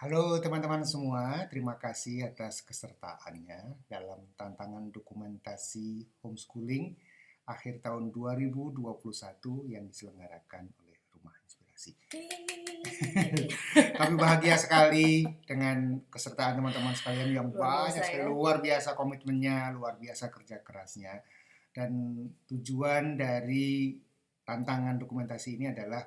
Halo teman-teman semua, terima kasih atas kesertaannya dalam tantangan dokumentasi homeschooling akhir tahun 2021 yang diselenggarakan oleh Rumah Inspirasi. Kami bahagia sekali dengan kesertaan teman-teman sekalian yang Luar banyak biasa sekali, ya. luar biasa komitmennya, luar biasa kerja kerasnya. Dan tujuan dari tantangan dokumentasi ini adalah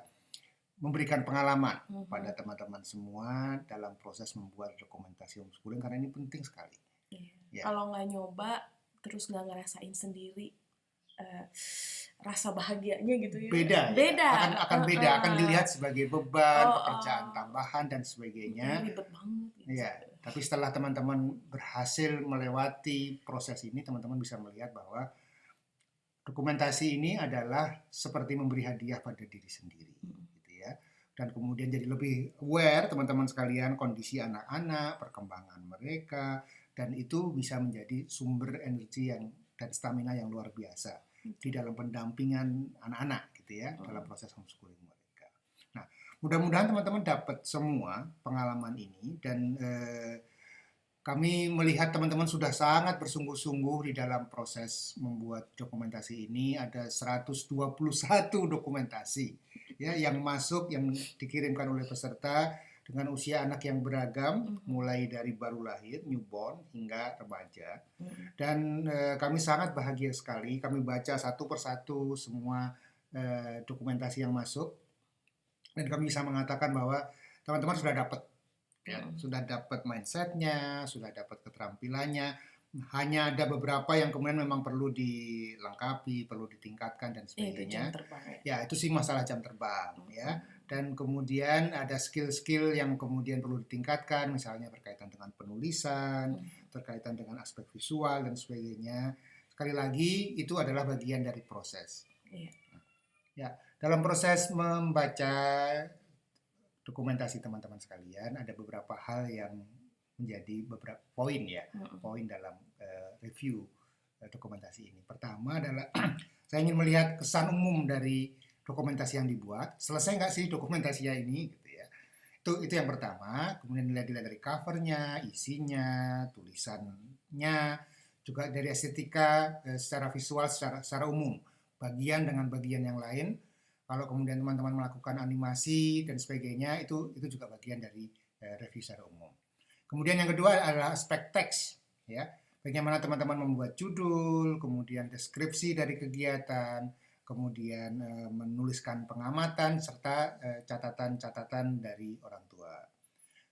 memberikan pengalaman pada teman-teman semua dalam proses membuat dokumentasi homeschooling karena ini penting sekali. Iya. Ya, Kalau nggak nyoba, terus nggak ngerasain sendiri eh, rasa bahagianya gitu ya. beda ya, Beda. akan beda, akan dilihat sebagai beban, Oh, pekerjaan tambahan dan sebagainya. ribet banget gitu. Ya, tapi setelah teman-teman berhasil melewati proses ini, teman-teman bisa melihat bahwa dokumentasi ini adalah seperti memberi hadiah pada diri sendiri, gitu ya. Dan kemudian jadi lebih aware teman-teman sekalian kondisi anak-anak, perkembangan mereka, dan itu bisa menjadi sumber energi yang dan stamina yang luar biasa di dalam pendampingan anak-anak, gitu ya, dalam proses homeschooling mereka. Nah, mudah-mudahan teman-teman dapat semua pengalaman ini dan kami melihat teman-teman sudah sangat bersungguh-sungguh di dalam proses membuat dokumentasi ini. Ada 121 dokumentasi ya yang masuk, yang dikirimkan oleh peserta dengan usia anak yang beragam, mulai dari baru lahir, newborn, hingga remaja. Dan kami sangat bahagia sekali, kami baca satu persatu semua dokumentasi yang masuk, dan kami bisa mengatakan bahwa teman-teman sudah dapat ya, sudah dapat mindsetnya, sudah dapat keterampilannya. Hanya ada beberapa yang kemudian memang perlu dilengkapi, perlu ditingkatkan dan Itu jam sebagainya. terbang ya. Ya, itu sih masalah jam terbang ya. Dan kemudian ada skill-skill yang kemudian perlu ditingkatkan, misalnya berkaitan dengan penulisan, berkaitan dengan aspek visual dan sebagainya. Sekali lagi itu adalah bagian dari proses. Iya. Ya, dalam proses membaca dokumentasi teman-teman sekalian, ada beberapa hal yang menjadi beberapa poin ya, poin dalam review dokumentasi ini. Pertama adalah saya ingin melihat kesan umum dari dokumentasi yang dibuat. Selesai nggak sih dokumentasinya ini, gitu ya. Itu yang pertama. Kemudian dilihat dari covernya, isinya, tulisannya, juga dari estetika secara visual, secara umum, bagian dengan bagian yang lain. Kalau kemudian teman-teman melakukan animasi dan sebagainya, itu juga bagian dari review secara umum. Kemudian yang kedua adalah aspek teks, ya. Bagaimana teman-teman membuat judul, kemudian deskripsi dari kegiatan, kemudian menuliskan pengamatan serta catatan-catatan dari orang tua.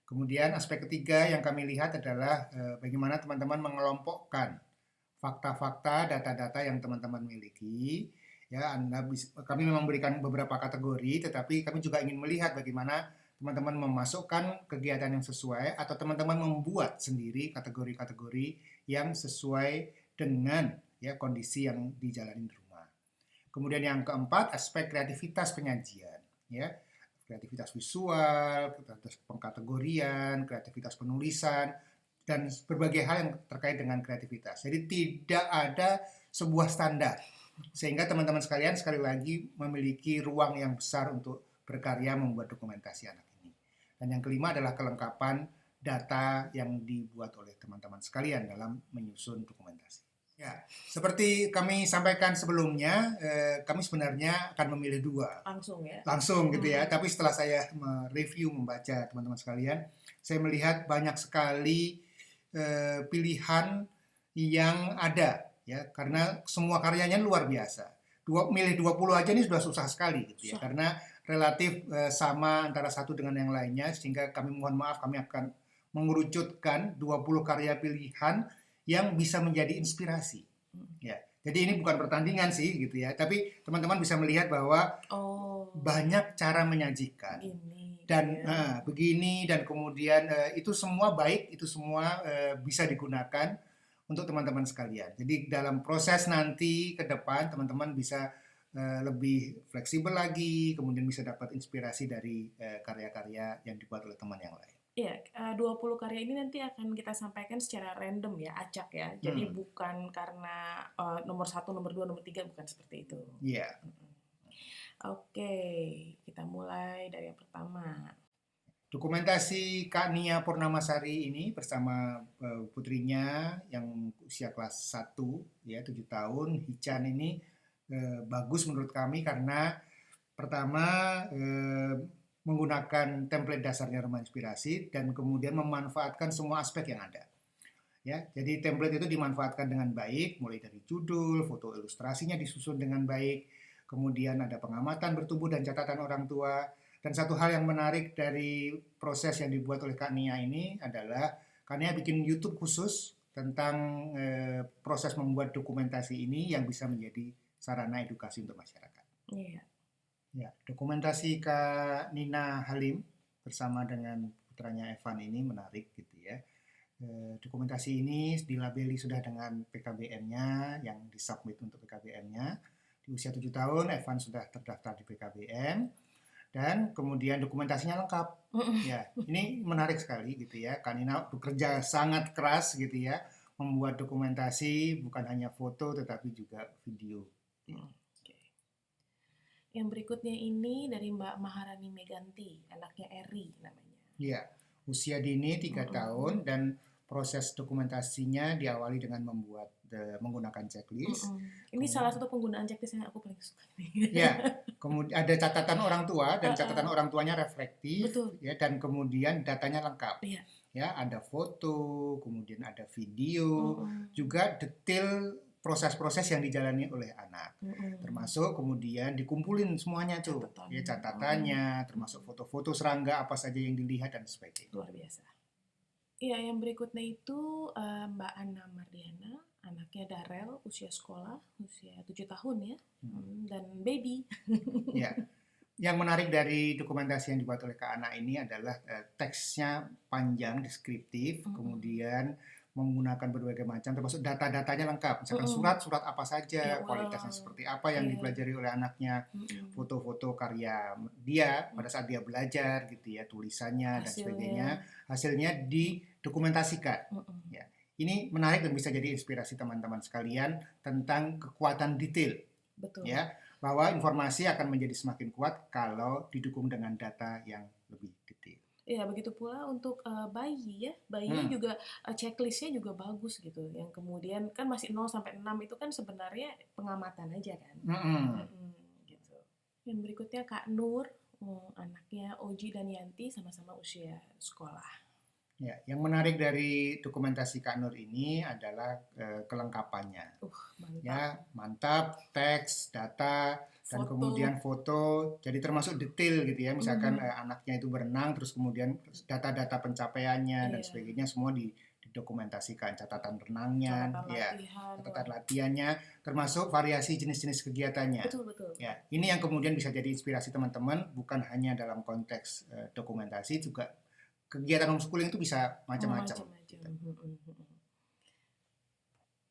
Kemudian aspek ketiga yang kami lihat adalah bagaimana teman-teman mengelompokkan fakta-fakta, data-data yang teman-teman miliki. Ya, kami memang memberikan beberapa kategori, tetapi kami juga ingin melihat bagaimana teman-teman memasukkan kegiatan yang sesuai atau teman-teman membuat sendiri kategori-kategori yang sesuai dengan ya kondisi yang dijalani di rumah. Kemudian yang keempat, aspek kreativitas penyajian, ya. Kreativitas visual, kreativitas pengkategorian, kreativitas penulisan, dan berbagai hal yang terkait dengan kreativitas. Jadi tidak ada sebuah standar. Sehingga teman-teman sekalian sekali lagi memiliki ruang yang besar untuk berkarya membuat dokumentasi anak ini. Dan yang kelima adalah kelengkapan data yang dibuat oleh teman-teman sekalian dalam menyusun dokumentasi. Ya, seperti kami sampaikan sebelumnya, kami sebenarnya akan memilih dua. Langsung ya. Langsung gitu ya. Tapi setelah saya mereview, membaca teman-teman sekalian, saya melihat banyak sekali pilihan yang ada ya, karena semua karyanya luar biasa. Milih 20 aja ini sudah susah sekali gitu ya, karena relatif sama antara satu dengan yang lainnya, sehingga kami mohon maaf, kami akan mengerucutkan 20 karya pilihan yang bisa menjadi inspirasi. Ya. Jadi ini bukan pertandingan sih gitu ya, tapi teman-teman bisa melihat bahwa banyak cara menyajikan. Dan begini dan kemudian itu semua baik, itu semua bisa digunakan untuk teman-teman sekalian. Jadi dalam proses nanti ke depan teman-teman bisa lebih fleksibel lagi, kemudian bisa dapat inspirasi dari karya-karya yang dibuat oleh teman yang lain. Iya, 20 karya ini nanti akan kita sampaikan secara random ya, acak ya. Jadi bukan karena nomor 1, nomor 2, nomor 3, bukan seperti itu. Iya. Oke, kita mulai dari yang pertama. Dokumentasi Kak Nia Purnamasari ini bersama putrinya yang usia kelas 1 ya 7 tahun, Hichan ini bagus menurut kami karena pertama menggunakan template dasarnya Rumah Inspirasi dan kemudian memanfaatkan semua aspek yang ada. Ya, jadi template itu dimanfaatkan dengan baik, mulai dari judul, foto ilustrasinya disusun dengan baik, kemudian ada pengamatan bertubuh dan catatan orang tua. Dan satu hal yang menarik dari proses yang dibuat oleh Kak Nia ini adalah Kak Nia bikin YouTube khusus tentang proses membuat dokumentasi ini yang bisa menjadi sarana edukasi untuk masyarakat. Iya. Ya, dokumentasi Kak Nina Halim bersama dengan putranya Evan ini menarik gitu ya. Dokumentasi ini dilabeli sudah dengan PKBM-nya yang disubmit untuk PKBM-nya. Di usia 7 tahun, Evan sudah terdaftar di PKBM dan kemudian dokumentasinya lengkap. Ya, ini menarik sekali gitu ya. Kanina bekerja sangat keras gitu ya, membuat dokumentasi bukan hanya foto tetapi juga video. Oke. Yang berikutnya ini dari Mbak Maharani Meganti, anaknya Eri namanya. Ya, usia dini 3 tahun dan proses dokumentasinya diawali dengan menggunakan checklist. Ini salah satu penggunaan checklist yang aku paling suka. Ya, kemudian ada catatan orang tua dan catatan orang tuanya reflektif. Betul. Ya, dan kemudian datanya lengkap. Iya. Ya, ada foto, kemudian ada video, juga detail proses-proses yang dijalani oleh anak. Termasuk kemudian dikumpulin semuanya tuh, ya catatannya, termasuk foto-foto serangga apa saja yang dilihat dan sebagainya. Luar biasa. Iya, yang berikutnya itu Mbak Anna Mardiana, anaknya Darel, usia sekolah, usia 7 tahun ya, dan baby. Ya, yang menarik dari dokumentasi yang dibuat oleh Kak Ana ini adalah teksnya panjang, deskriptif, kemudian menggunakan berbagai macam, termasuk data-datanya lengkap, misalkan surat-surat apa saja, kualitasnya seperti apa yang dipelajari oleh anaknya, foto-foto karya dia pada saat dia belajar gitu ya, tulisannya dan sebagainya, hasilnya didokumentasikan. Ya, ini menarik dan bisa jadi inspirasi teman-teman sekalian tentang kekuatan detail. Betul. Ya, bahwa informasi akan menjadi semakin kuat kalau didukung dengan data yang lebih detail. Ya, begitu pula untuk bayi ya. Bayi juga checklistnya juga bagus gitu. Yang kemudian kan masih 0 sampai 6 itu kan sebenarnya pengamatan aja kan. Gitu. Yang berikutnya Kak Nur, anaknya Oji dan Yanti sama-sama usia sekolah. Ya, yang menarik dari dokumentasi Kak Nur ini adalah kelengkapannya. Mantap. Ya, mantap, teks, data, dan kemudian foto. Jadi termasuk detail gitu ya. Misalkan anaknya itu berenang, terus kemudian data-data pencapaiannya dan sebagainya semua didokumentasikan. Catatan renangnya, catatan latihannya, termasuk variasi jenis-jenis kegiatannya. Betul. Ya, ini yang kemudian bisa jadi inspirasi teman-teman, bukan hanya dalam konteks dokumentasi, juga kegiatan homeschooling itu bisa macam-macam.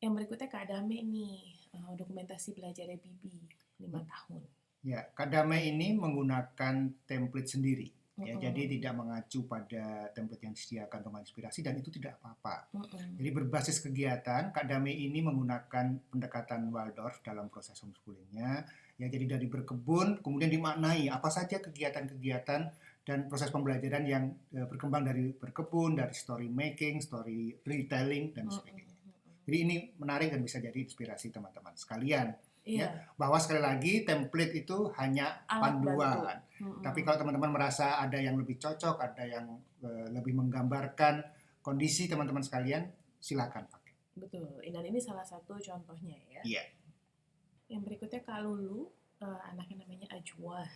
Yang berikutnya Kak Dame nih, dokumentasi belajarnya Bibi 5 tahun. Ya, Kak Dame ini menggunakan template sendiri. Ya, jadi tidak mengacu pada template yang disediakan Rumah Inspirasi dan itu tidak apa-apa. Jadi berbasis kegiatan, Kak Dame ini menggunakan pendekatan Waldorf dalam proses homeschoolingnya. Ya, jadi dari berkebun, kemudian dimaknai apa saja kegiatan-kegiatan dan proses pembelajaran yang berkembang dari berkebun, dari story making, story retelling, dan sebagainya. Jadi ini menarik dan bisa jadi inspirasi teman-teman sekalian. Ya, bahwa sekali lagi template itu hanya panduan. Tapi kalau teman-teman merasa ada yang lebih cocok, ada yang lebih menggambarkan kondisi teman-teman sekalian, silakan pakai. Betul, dan ini salah satu contohnya ya. Iya. Yang berikutnya Kak Lulu, anaknya namanya Ajwa.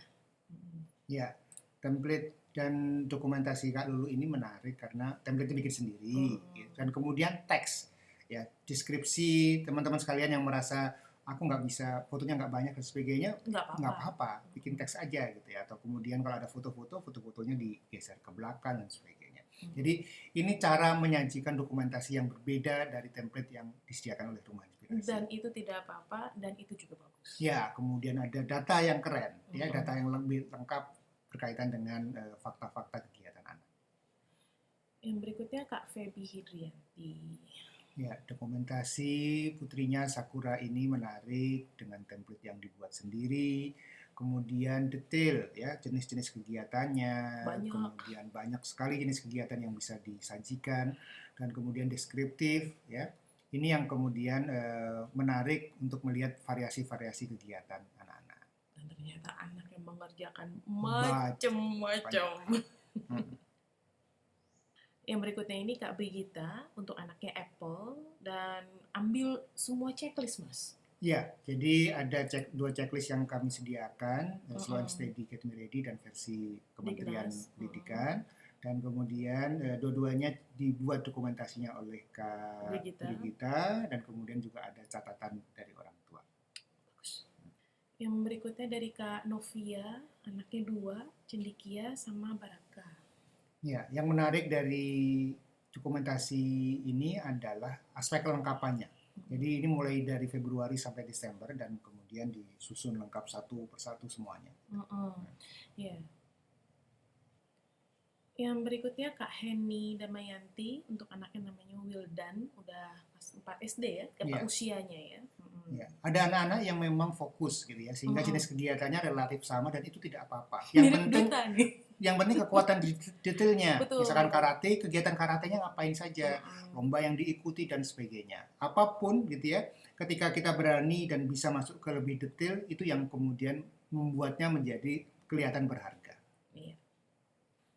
Ya, template dan dokumentasi Kak Lulu ini menarik karena template itu bikin sendiri. Dan kemudian teks, ya deskripsi teman-teman sekalian yang merasa aku nggak bisa, fotonya nggak banyak dan sebagainya, nggak apa-apa, bikin teks aja gitu ya. Atau kemudian kalau ada foto-fotonya digeser ke belakang dan sebagainya. Jadi ini cara menyajikan dokumentasi yang berbeda dari template yang disediakan oleh Rumah Inspirasi. Dan itu tidak apa-apa dan itu juga bagus. Ya, kemudian ada data yang keren, ya data yang lebih lengkap berkaitan dengan fakta-fakta kegiatan anak. Yang berikutnya Kak Feby Hidrianti. Ya, dokumentasi putrinya Sakura ini menarik dengan template yang dibuat sendiri. kemudian detail ya jenis-jenis kegiatannya, Banyak. kemudian banyak sekali jenis kegiatan yang bisa disajikan, dan kemudian deskriptif ya. Ini yang kemudian menarik untuk melihat variasi-variasi kegiatan anak-anak. Dan ternyata anak yang mengerjakan Banyak. macam-macam. Hmm. Yang berikutnya ini Kak Brigita untuk anaknya Apple dan ambil semua checklist, Mas. Ya, jadi ada dua checklist yang kami sediakan, Slow and Mm-mm. Steady Get Me Ready dan versi Kementerian Dignas. Pendidikan, dan kemudian dua-duanya dibuat dokumentasinya oleh Kak Brigita. Brigita, dan kemudian juga ada catatan dari orang tua. Bagus. Yang berikutnya dari Kak Novia, anaknya 2, Cendikia sama Baraka. Ya, yang menarik dari dokumentasi ini adalah aspek kelengkapannya. Jadi ini mulai dari Februari sampai Desember dan kemudian disusun lengkap satu persatu semuanya. Ya. Yang berikutnya Kak Heni Damayanti untuk anaknya namanya Wildan, udah pas 4 SD ya, Iya. usianya ya. Ya, ada anak-anak yang memang fokus gitu ya, sehingga jenis kegiatannya relatif sama dan itu tidak apa-apa. Yang penting kekuatan detailnya. Betul, Misalkan betul. karate, kegiatan karatenya ngapain saja, lomba yang diikuti dan sebagainya. Apapun gitu ya, ketika kita berani dan bisa masuk ke lebih detail, itu yang kemudian membuatnya menjadi kelihatan berharga. Iya.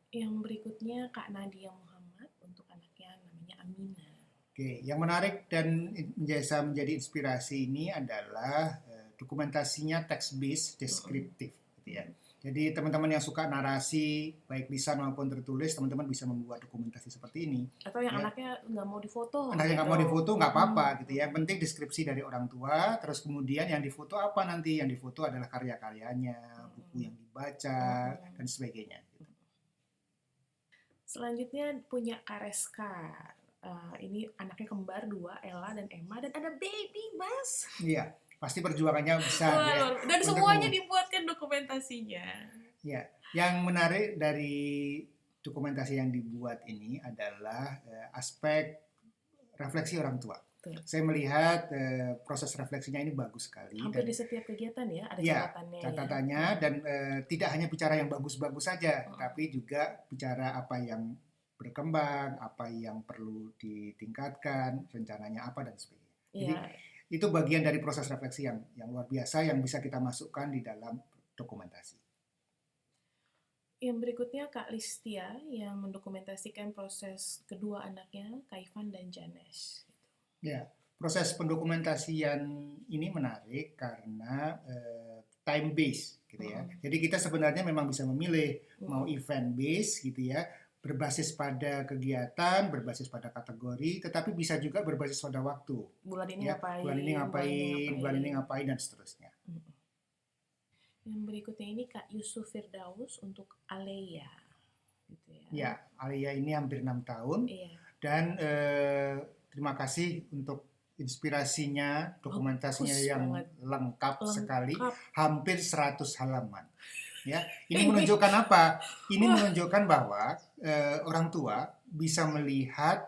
Yang berikutnya Kak Nadia Muhammad untuk anaknya namanya Amina. Oke, yang menarik dan bisa menjadi inspirasi ini adalah dokumentasinya text-based, deskriptif gitu ya. Jadi teman-teman yang suka narasi, baik lisan maupun tertulis, teman-teman bisa membuat dokumentasi seperti ini. Atau yang anaknya nggak mau difoto. Anaknya nggak mau difoto, nggak apa-apa gitu ya. Yang penting deskripsi dari orang tua, terus kemudian yang difoto apa nanti? Yang difoto adalah karya-karyanya, buku yang dibaca, dan sebagainya. Gitu. Selanjutnya punya Kareska. Ini anaknya kembar 2, Ella dan Emma, dan ada baby, Mas. Iya. Pasti perjuangannya besar ya. Dan semuanya dibuatkan dokumentasinya. Ya, yang menarik dari dokumentasi yang dibuat ini adalah aspek refleksi orang tua. Betul. Saya melihat proses refleksinya ini bagus sekali. Hampir di setiap kegiatan ya, ada catatannya. Catatannya ya. Dan tidak hanya bicara yang bagus-bagus saja, tapi juga bicara apa yang berkembang, apa yang perlu ditingkatkan, rencananya apa dan sebagainya. Jadi itu bagian dari proses refleksi yang luar biasa yang bisa kita masukkan di dalam dokumentasi. Yang berikutnya Kak Listia yang mendokumentasikan proses kedua anaknya, Kak Ivan dan Janes. Ya, proses pendokumentasian ini menarik karena time base gitu ya. Jadi kita sebenarnya memang bisa memilih mau event base gitu ya, berbasis pada kegiatan, berbasis pada kategori, tetapi bisa juga berbasis pada waktu. Bulan ini ya, ngapain, bulan ini ngapain, dan seterusnya. Yang berikutnya ini Kak Yusuf Firdaus untuk Alea. Gitu ya. Ya, Alea ini hampir 6 tahun. Iya. Dan terima kasih untuk inspirasinya, dokumentasinya yang lengkap sekali, hampir 100 halaman. Ya, ini menunjukkan apa? Ini menunjukkan bahwa orang tua bisa melihat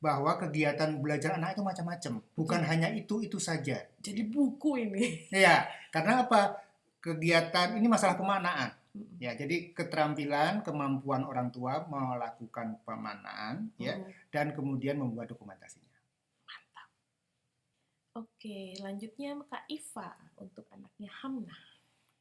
bahwa kegiatan belajar anak itu macam-macam, bukan hanya itu saja. Jadi buku ini. Ya, karena apa? Kegiatan ini masalah pemaknaan. Ya, jadi keterampilan, kemampuan orang tua melakukan pemaknaan, ya, dan kemudian membuat dokumentasinya. Mantap. Oke, lanjutnya Kak Iva untuk anaknya Hamnah.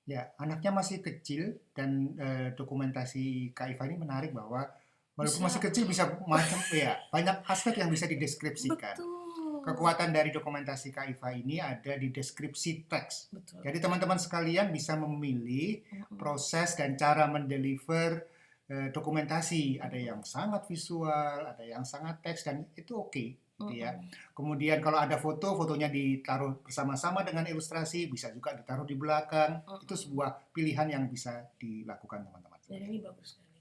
Ya, anaknya masih kecil dan dokumentasi Kak Iva ini menarik bahwa walaupun masih kecil bisa macam ya banyak aspek yang bisa dideskripsikan. Betul. Kekuatan dari dokumentasi Kak Iva ini ada di deskripsi teks. Betul. Jadi teman-teman sekalian bisa memilih proses dan cara mendeliver dokumentasi. Ada yang sangat visual, ada yang sangat teks, dan itu oke. Gitu ya. Kemudian kalau ada fotonya ditaruh bersama-sama dengan ilustrasi, bisa juga ditaruh di belakang. Itu sebuah pilihan yang bisa dilakukan teman-teman. Dan ini bagus sekali.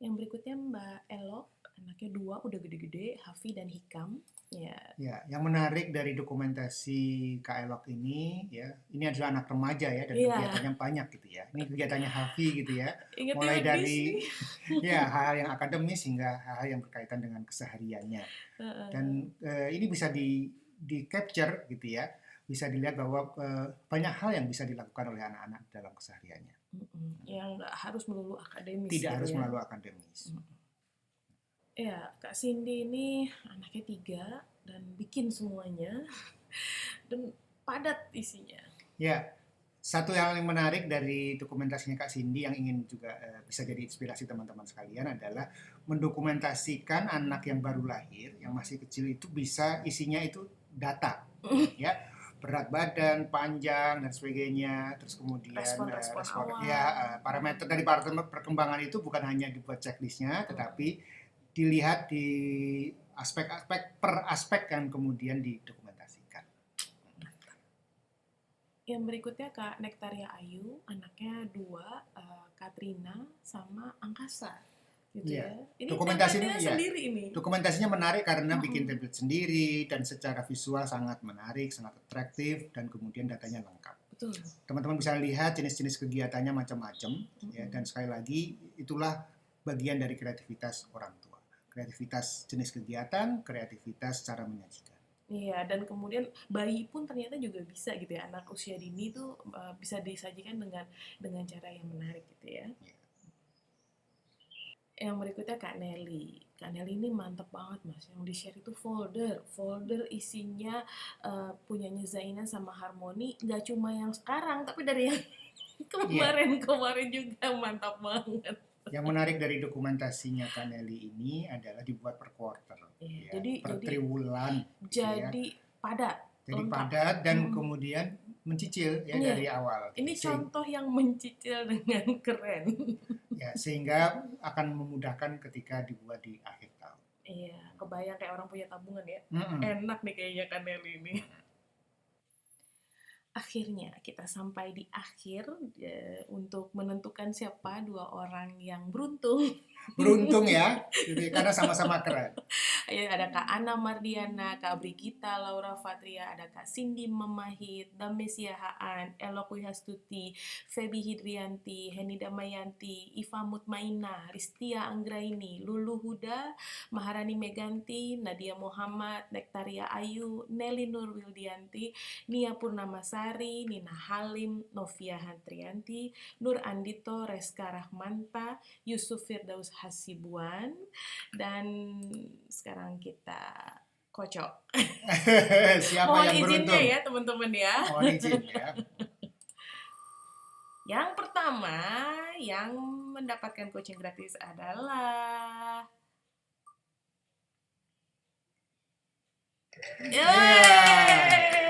Yang berikutnya Mbak Elok, anaknya 2, udah gede-gede, Hafi dan Hikam. Ya, yang menarik dari dokumentasi Kak Elok ini, ya, ini adalah anak remaja ya, dan kegiatannya banyak gitu ya. Ini kegiatannya Hafi gitu ya. Mulai dari ya hal-hal yang akademis hingga hal-hal yang berkaitan dengan kesehariannya. Dan ini bisa di capture gitu ya, bisa dilihat bahwa banyak hal yang bisa dilakukan oleh anak-anak dalam kesehariannya. Yang nggak harus melulu akademis. Tidak gitu harus ya. melulu akademis. Ya, Kak Cindy ini anaknya 3 dan bikin semuanya dan padat isinya. Ya, satu hal yang menarik dari dokumentasinya Kak Cindy yang ingin juga bisa jadi inspirasi teman-teman sekalian adalah mendokumentasikan anak yang baru lahir, yang masih kecil itu bisa isinya itu data, ya, berat badan, panjang dan sebagainya, terus kemudian Respon-respon awal. ya, parameter dari parameter perkembangan itu bukan hanya dibuat checklistnya, tetapi dilihat di aspek-aspek per aspek yang kemudian didokumentasikan. Yang berikutnya Kak Nektaria Ayu, anaknya 2, Katrina sama Angkasa. Gitu ya. Ini dokumentasinya sendiri ini. Dokumentasinya menarik karena bikin template sendiri dan secara visual sangat menarik, sangat atraktif dan kemudian datanya lengkap. Betul. Teman-teman bisa lihat jenis-jenis kegiatannya macam-macam ya, dan sekali lagi itulah bagian dari kreativitas orang tua. Kreativitas jenis kegiatan, kreativitas cara menyajikan. Iya, dan kemudian bayi pun ternyata juga bisa gitu ya, anak usia dini tuh bisa disajikan dengan cara yang menarik gitu ya. Yang berikutnya Kak Nelly. Kak Nelly ini mantep banget Mas, yang di-share itu folder isinya punyanya Zaina sama Harmony, nggak cuma yang sekarang, tapi dari yang kemarin juga mantap banget. Yang menarik dari dokumentasinya Kak Nelly ini adalah dibuat per quarter, ya, per triwulan. Jadi padat. Jadi padat dan kemudian mencicil ya dari awal. Ini contoh yang mencicil dengan keren. Ya, sehingga akan memudahkan ketika dibuat di akhir tahun. Iya, kebayang kayak orang punya tabungan ya. Enak nih kayaknya Kak Nelly ini. Akhirnya kita sampai di akhir untuk menentukan siapa 2 orang yang beruntung. Beruntung ya, karena sama-sama keren. Ada Kak Ana Mardiana, Kak Brigita Laura Fatria, ada Kak Cindy Mamahit, Damesia Haan, Elok Wihastuti, Feby Hidrianti, Heni Damayanti, Iva Mutmainah, Ristia Anggraini, Lulu Huda, Maharani Meganti, Nadia Muhammad, Nektaria Ayu, Nelly Nurwildianti, Nia Purnamasari, Nina Halim, Novia Hantrianti, Nur Andito, Reska Rahmanta, Yusuf Firdaus Hasibuan, dan sekarang kita kocok. Siapa mohon yang beruntung? Izinnya ya teman-teman ya. Mohon izin ya. Yang pertama yang mendapatkan coaching gratis adalah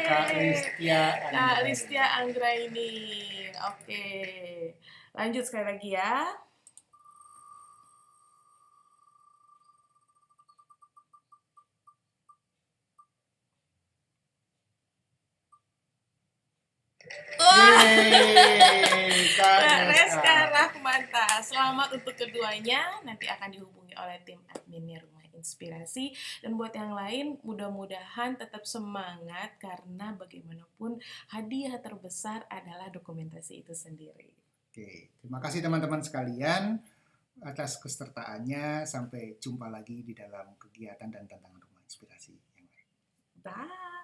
Kak Listia Anggraini. Oke. Lanjut sekali lagi ya. Reska Rahmanta. Selamat untuk keduanya. Nanti akan dihubungi oleh tim adminnya Rumah Inspirasi. Dan buat yang lain, mudah-mudahan tetap semangat karena bagaimanapun hadiah terbesar adalah dokumentasi itu sendiri. Oke, terima kasih teman-teman sekalian atas kesertaannya. Sampai jumpa lagi di dalam kegiatan dan tantangan Rumah Inspirasi yang lain. Bye.